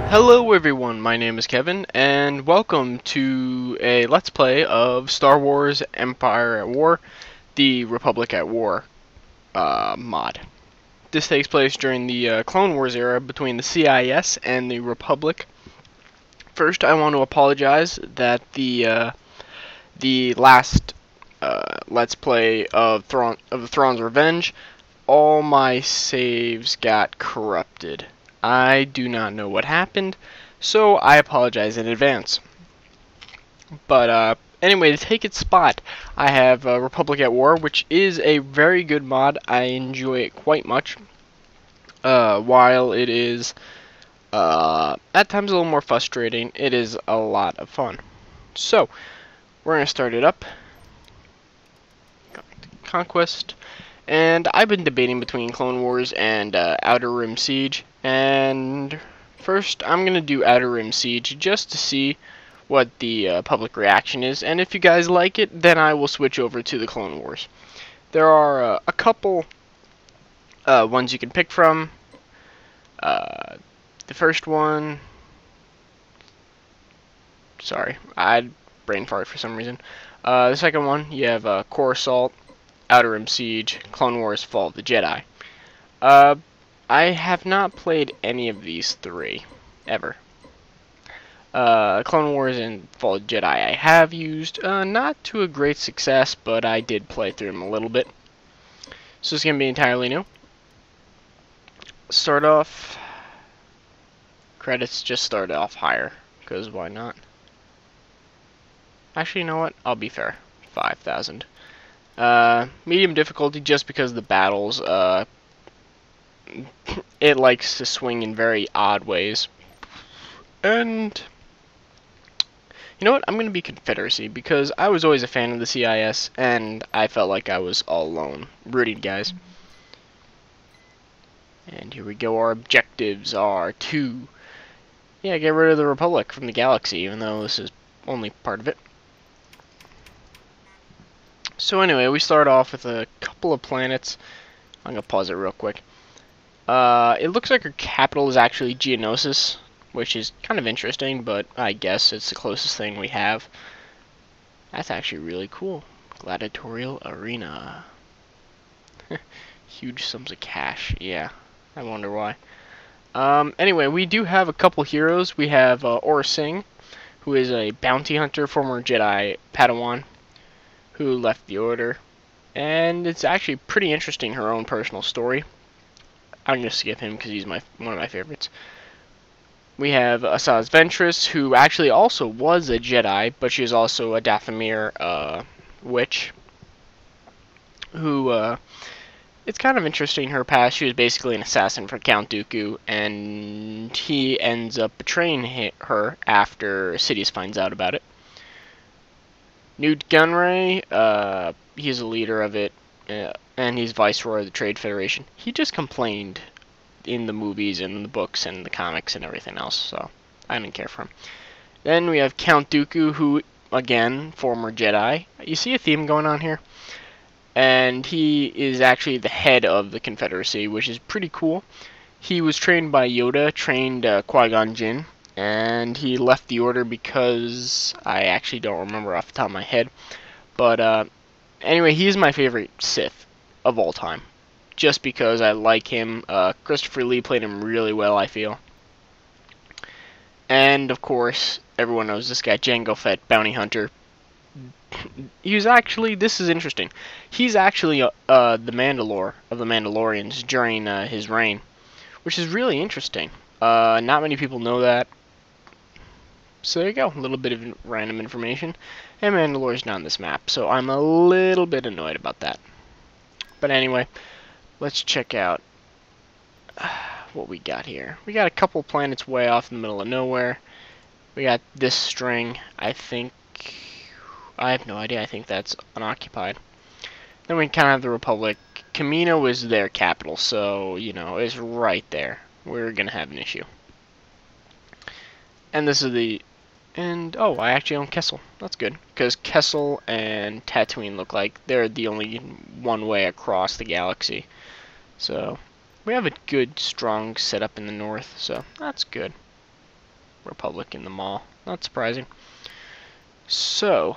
Hello everyone, my name is Kevin, and welcome to a Let's Play of Star Wars Empire at War, the Republic at War mod. This takes place during the Clone Wars era between the CIS and the Republic. First, I want to apologize that the last Let's Play of the Thrawn's Revenge, all my saves got corrupted. I do not know what happened, so I apologize in advance. But anyway, to take its spot, I have Republic at War, which is a very good mod. I enjoy it quite much. While it is at times a little more frustrating, it is a lot of fun. So, we're going to start it up. Conquest. And I've been debating between Clone Wars and Outer Rim Siege. And first, I'm going to do Outer Rim Siege just to see what the public reaction is. And if you guys like it, then I will switch over to the Clone Wars. There are a couple ones you can pick from. The first one... Sorry, I brain farted for some reason. The second one, you have Core Assault, Outer Rim Siege, Clone Wars, Fall of the Jedi. I have not played any of these three, ever. Clone Wars and Fall of the Jedi I have used, not to a great success, but I did play through them a little bit. So it's going to be entirely new. Start off, credits just start off higher, because why not? Actually, you know what? I'll be fair. 5,000. Medium difficulty just because the battles, it likes to swing in very odd ways. And, you know what? I'm going to be Confederacy because I was always a fan of the CIS and I felt like I was all alone rooting guys. And here we go. Our objectives are to, get rid of the Republic from the galaxy, even though this is only part of it. So anyway, we start off with a couple of planets. I'm going to pause it real quick. It looks like our capital is actually Geonosis, which is kind of interesting, but I guess it's the closest thing we have. That's actually really cool. Gladiatorial Arena. Huge sums of cash. Yeah, I wonder why. Anyway, we do have a couple heroes. We have Aurra Sing, who is a bounty hunter, former Jedi Padawan, who left the Order, and it's actually pretty interesting, her own personal story. I'm going to skip him because he's one of my favorites. We have Asajj Ventress, who actually also was a Jedi, but she is also a Dathomir witch, who, it's kind of interesting, her past. She was basically an assassin for Count Dooku, and he ends up betraying her after Sidious finds out about it. Newt Gunray, he's a leader of it, and he's Viceroy of the Trade Federation. He just complained in the movies and the books and the comics and everything else, so I didn't care for him. Then we have Count Dooku, who, again, former Jedi. You see a theme going on here? And he is actually the head of the Confederacy, which is pretty cool. He was trained by Yoda, trained Qui-Gon Jinn, and he left the Order because I actually don't remember off the top of my head. But anyway, he's my favorite Sith of all time, just because I like him. Christopher Lee played him really well, I feel. And of course, everyone knows this guy, Jango Fett, bounty hunter. He was actually, this is interesting, he's actually the Mandalore of the Mandalorians during his reign, which is really interesting. Not many people know that. So there you go, a little bit of random information. And Mandalore's not on this map, so I'm a little bit annoyed about that. But anyway, let's check out what we got here. We got a couple planets way off in the middle of nowhere. We got this string, I have no idea, I think that's unoccupied. Then we kind of have the Republic. Kamino is their capital, so, you know, it's right there. We're going to have an issue. And this is the... And, oh, I actually own Kessel. That's good. Because Kessel and Tatooine look like they're the only one way across the galaxy. So, we have a good, strong setup in the north, so that's good. Republic in the mall. Not surprising. So,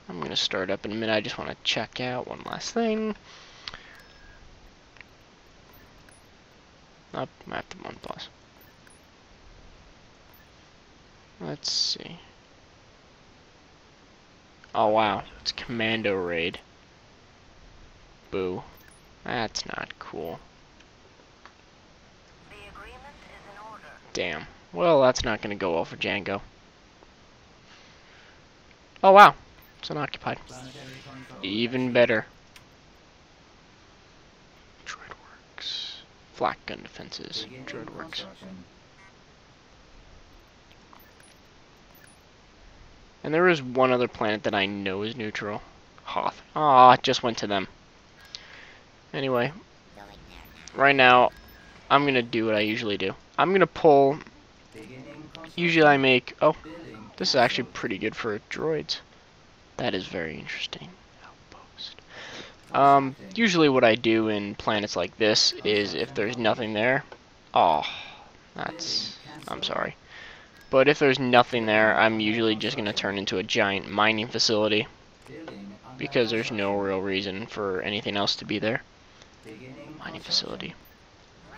I'm going to start up in a minute. I just want to check out one last thing. Up, I have to unpause. Let's see. Oh wow, it's Commando Raid. Boo. That's not cool. The agreement is in order. Damn. Well, that's not going to go well for Django. Oh wow, it's unoccupied. Even better. Droid works. Flak gun defenses. Droid works. And there is one other planet that I know is neutral. Hoth. Aw, it just went to them. Anyway, right now, I'm going to do what I usually do. I'm going to pull... Usually I make... Oh, this is actually pretty good for droids. That is very interesting. Outpost. Usually what I do in planets like this is if there's nothing there... Oh, that's... I'm sorry. But if there's nothing there, I'm usually just going to turn into a giant mining facility. Because there's no real reason for anything else to be there. Mining facility.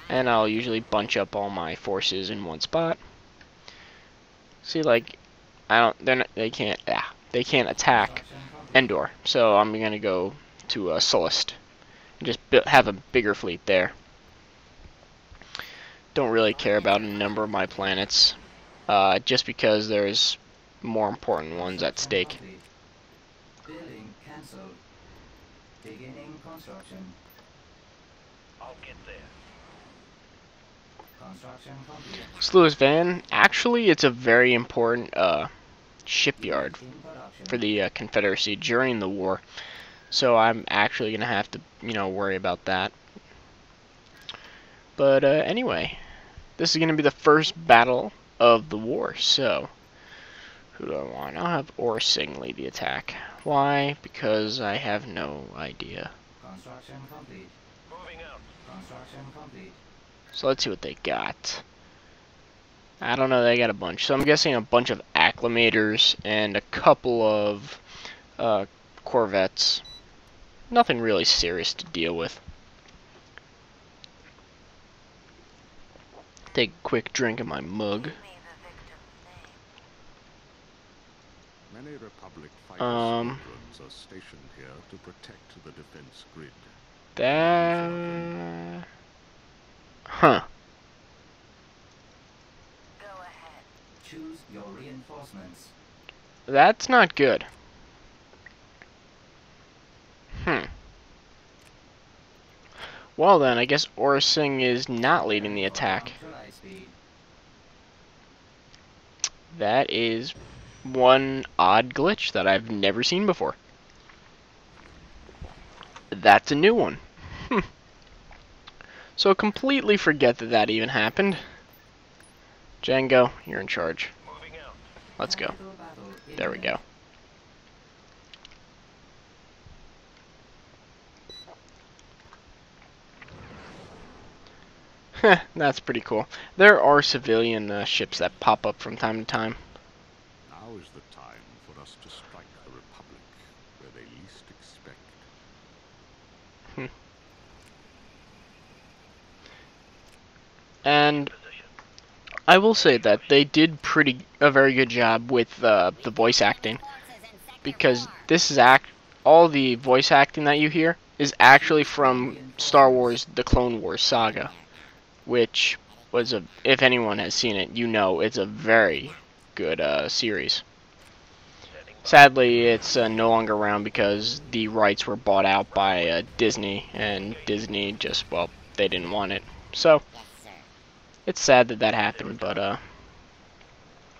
And I'll usually bunch up all my forces in one spot. See, like, they can't attack Endor. So I'm going to go to Sullust. And just have a bigger fleet there. Don't really care about a number of my planets. Just because there's more important ones at stake. Building cancelled. Beginning construction. I'll get there. Construction complete. Sluice Van, actually, it's a very important shipyard for the Confederacy during the war. So I'm actually going to have to, worry about that. But anyway, this is going to be the first battle of the war, so who do I want? I'll have Orsing lead the attack. Why? Because I have no idea. Construction complete. Moving out. Construction complete. So let's see what they got. I don't know, they got a bunch. So I'm guessing a bunch of acclimators and a couple of corvettes. Nothing really serious to deal with. Take a quick drink of my mug. Many Republic fighter squadrons are stationed here to protect the defense grid. That... Huh. Go ahead. Choose your reinforcements. That's not good. Well then, I guess Orsing is not leading the attack. That is one odd glitch that I've never seen before. That's a new one. So completely forget that that even happened. Django, you're in charge. Moving out. Let's go. There we go. That's pretty cool. There are civilian ships that pop up from time to time. Now is the time for us to strike the Republic where they least expect. And I will say that they did a very good job with the voice acting, because this is all the voice acting that you hear is actually from Star Wars: The Clone Wars saga, which was if anyone has seen it, it's a very good series. Sadly, it's no longer around because the rights were bought out by Disney, and Disney just, well, they didn't want it. So it's sad that that happened, but I'm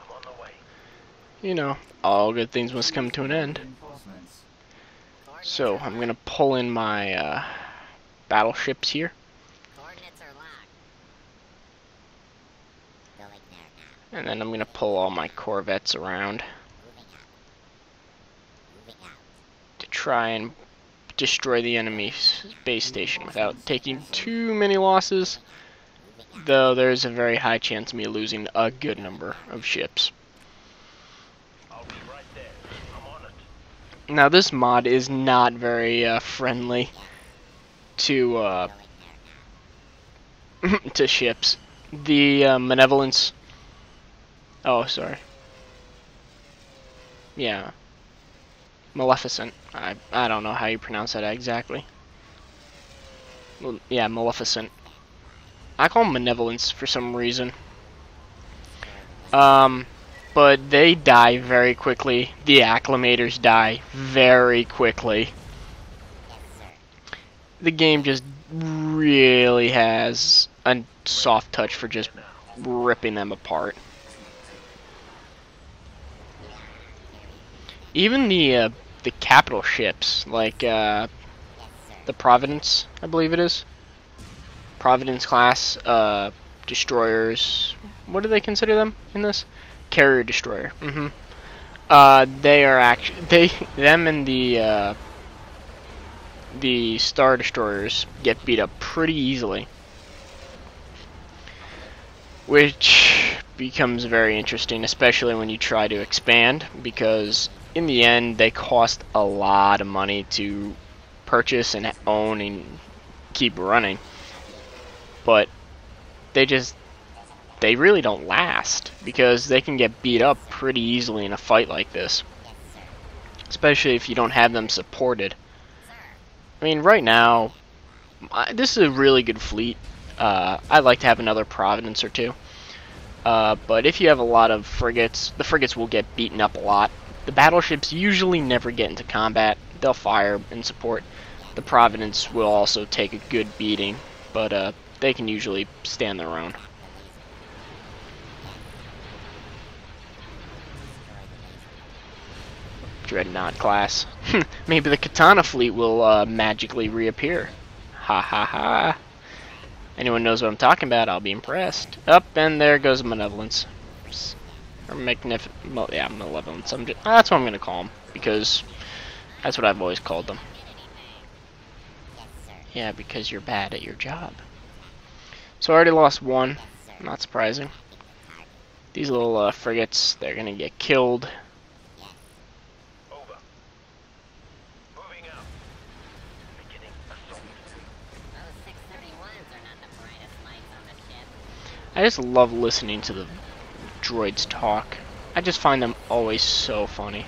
on the way. all good things must come to an end. So I'm gonna pull in my battleships here. Coordinates are locked. Going there now. And then I'm gonna pull all my corvettes around Moving out. Moving out. to try and destroy the enemy base station without taking too many losses. Moving though there's a very high chance of me losing a good number of ships. I'll be right there. I'm on it. Now this mod is not very friendly to Going there now. to ships. The Malevolence. Oh, sorry. Yeah, Maleficent. I don't know how you pronounce that exactly. Well, yeah, Maleficent. I call them Malevolence for some reason. But they die very quickly. The acclimators die very quickly. Yes, sir. The game just really has a soft touch for just ripping them apart. Even the capital ships, like Yes, sir. the Providence, I believe it is. Providence class destroyers. What do they consider them in this? Carrier destroyer. They are actually them and the star destroyers get beat up pretty easily, which becomes very interesting, especially when you try to expand, because in the end they cost a lot of money to purchase and own and keep running, but they really don't last because they can get beat up pretty easily in a fight like this, Yes, sir. especially if you don't have them supported. Sir. I mean, right now, this is a really good fleet. I'd like to have another Providence or two. But if you have a lot of frigates, the frigates will get beaten up a lot. The battleships usually never get into combat. They'll fire and support. The Providence will also take a good beating, but they can usually stand their own. Dreadnought class. Maybe the Katana fleet will magically reappear. Ha ha ha. Anyone knows what I'm talking about, I'll be impressed. Up, and there goes Malevolence. Or yeah, Malevolence. That's what I'm going to call them, because that's what I've always called them. Yes, sir. Yeah, because you're bad at your job. So I already lost one. Yes, sir. Not surprising. Target. These little frigates, they're going to get killed. Yes. Over. Moving out. Beginning assault. Those 631s are not the brightest lights on the ship. I just love listening to the droids talk. I just find them always so funny.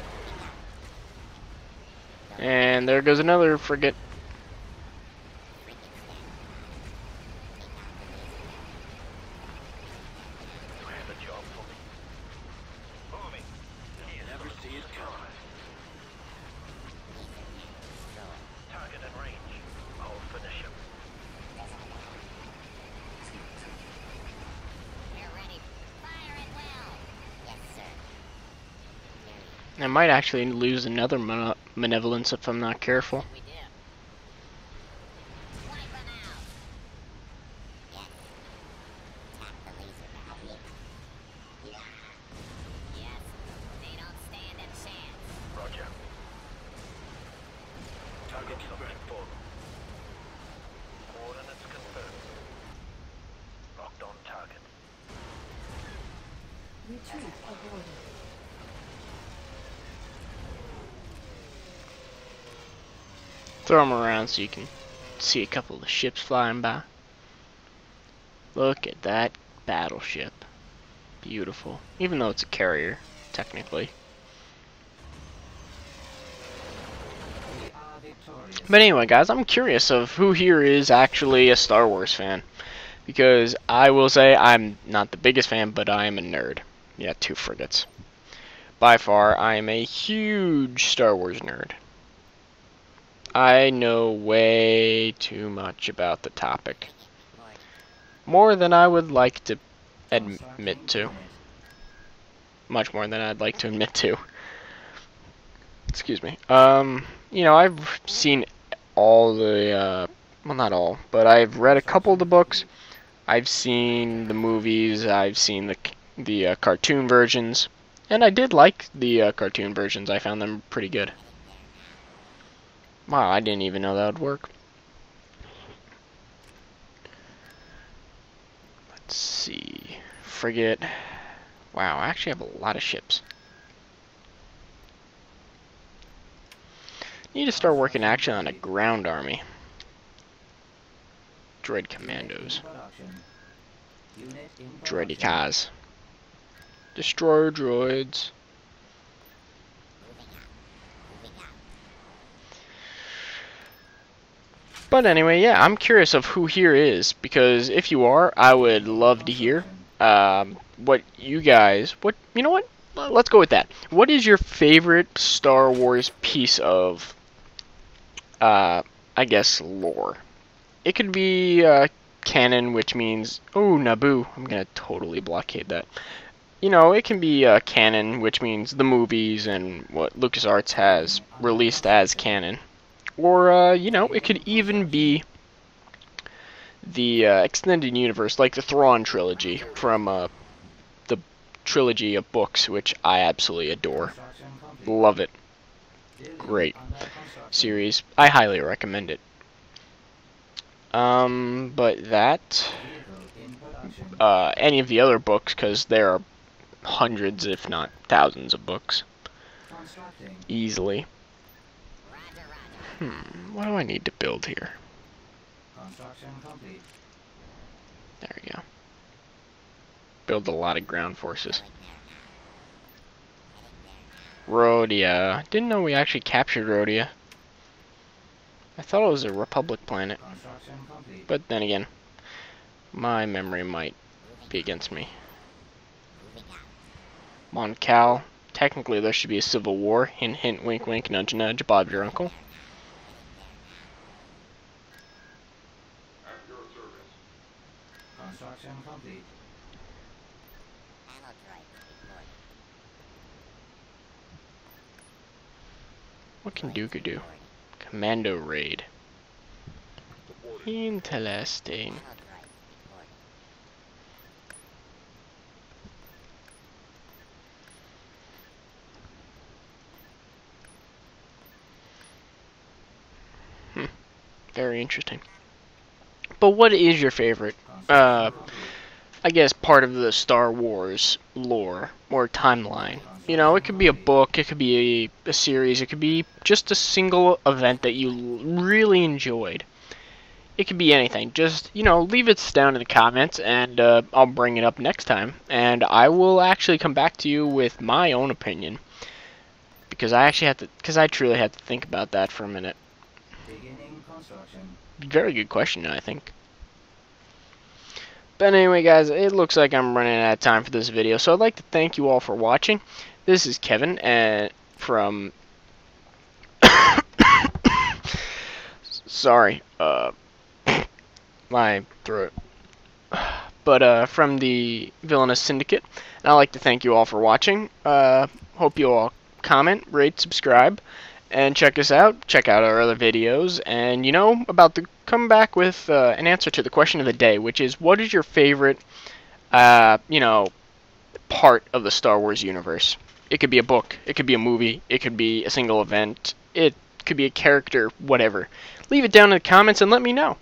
And there goes another frigate. You have a job for me. Moving. You never see it coming. Target in range. I'll finish him. We're ready. Fire at will. Yes, sir. I might actually lose another Malevolence if I'm not careful. We do. Wipe 'em out. Yes. Tap the laser valve. Yes. They don't stand a chance. Roger. Target subject for. Coordinates confirmed. Locked on target. Retreat aborted. Throw them around so you can see a couple of the ships flying by. Look at that battleship. Beautiful. Even though it's a carrier, technically. We are victorious. But anyway, guys, I'm curious of who here is actually a Star Wars fan. Because I will say I'm not the biggest fan, but I am a nerd. Yeah, 2 frigates. By far, I am a huge Star Wars nerd. I know way too much about the topic. More than I would like to admit to. Much more than I'd like to admit to. Excuse me. You know, I've seen all the, well, not all, but I've read a couple of the books. I've seen the movies. I've seen the cartoon versions, and I did like the cartoon versions. I found them pretty good. Wow, I didn't even know that would work. Let's see. Frigate. Wow, I actually have a lot of ships. Need to start working action on a ground army. Droid commandos. Droidicas. Destroyer droids. But anyway, yeah, I'm curious of who here is, because if you are, I would love to hear what you guys, you know what? Let's go with that. What is your favorite Star Wars piece of, I guess, lore? It could be canon, which means, oh, Naboo. I'm gonna totally blockade that. You know, it can be canon, which means the movies and what LucasArts has released as canon. Or, you know, it could even be the extended universe, like the Thrawn trilogy from the trilogy of books, which I absolutely adore. Love it. Great series. I highly recommend it. But that, any of the other books, because there are hundreds, if not thousands of books. Easily. What do I need to build here? There we go. Build a lot of ground forces. Rhodia. Didn't know we actually captured Rhodia. I thought it was a Republic planet. But then again, my memory might be against me. Mon Cal. Technically there should be a civil war. Hint hint, wink wink, nudge nudge, Bob your uncle. Construction complete. What can Dooku do? Commando raid. Interesting. Very interesting. But what is your favorite, I guess, part of the Star Wars lore or timeline? You know, it could be a book, it could be a series, it could be just a single event that you really enjoyed. It could be anything. Just, you know, leave it down in the comments, and I'll bring it up next time. And I will actually come back to you with my own opinion, because I actually had to, because I truly had to think about that for a minute. Very good question, I think. But anyway, guys, it looks like I'm running out of time for this video, so I'd like to thank you all for watching. This is Kevin, and from sorry, my throat. But from the Villainous Syndicate, and I'd like to thank you all for watching. Hope you all comment, rate, subscribe, and check us out. Check out our other videos, and you know, about to come back with an answer to the question of the day, which is, what is your favorite, you know, part of the Star Wars universe? It could be a book, it could be a movie, it could be a single event, it could be a character, whatever. Leave it down in the comments and let me know,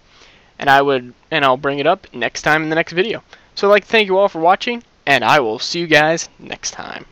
and I'll bring it up next time in the next video. So I'd like to thank you all for watching, and I will see you guys next time.